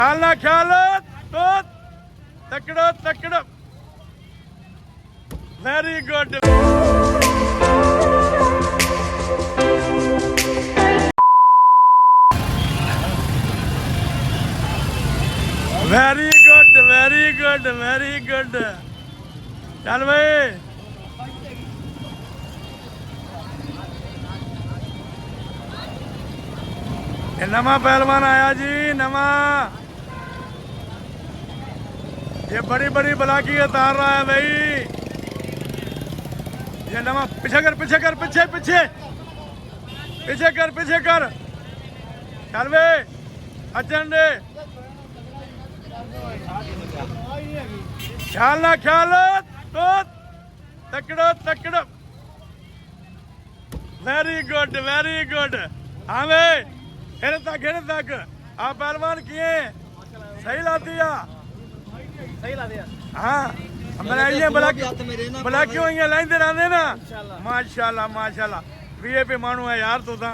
ख्याल तो तकड़ो तकड़ो very good very good very good very good चल भाई ये नवा पहलवान आया जी नवा ये बड़ी बड़ी बलाकी उतार रहा है भाई ये नवा पीछे कर पीछे कर पीछे पीछे पीछे कर चल वे अचन दे ख्याल तो तकड़ो तकड़ो वेरी गुड हाँ भाई हिर तक आप पहलवान किए सही ला दिया हाँ बनाइए भला क्यों लाइंदे रहंदे ना माशाल्लाह वीआईपी मानू है यार तू ता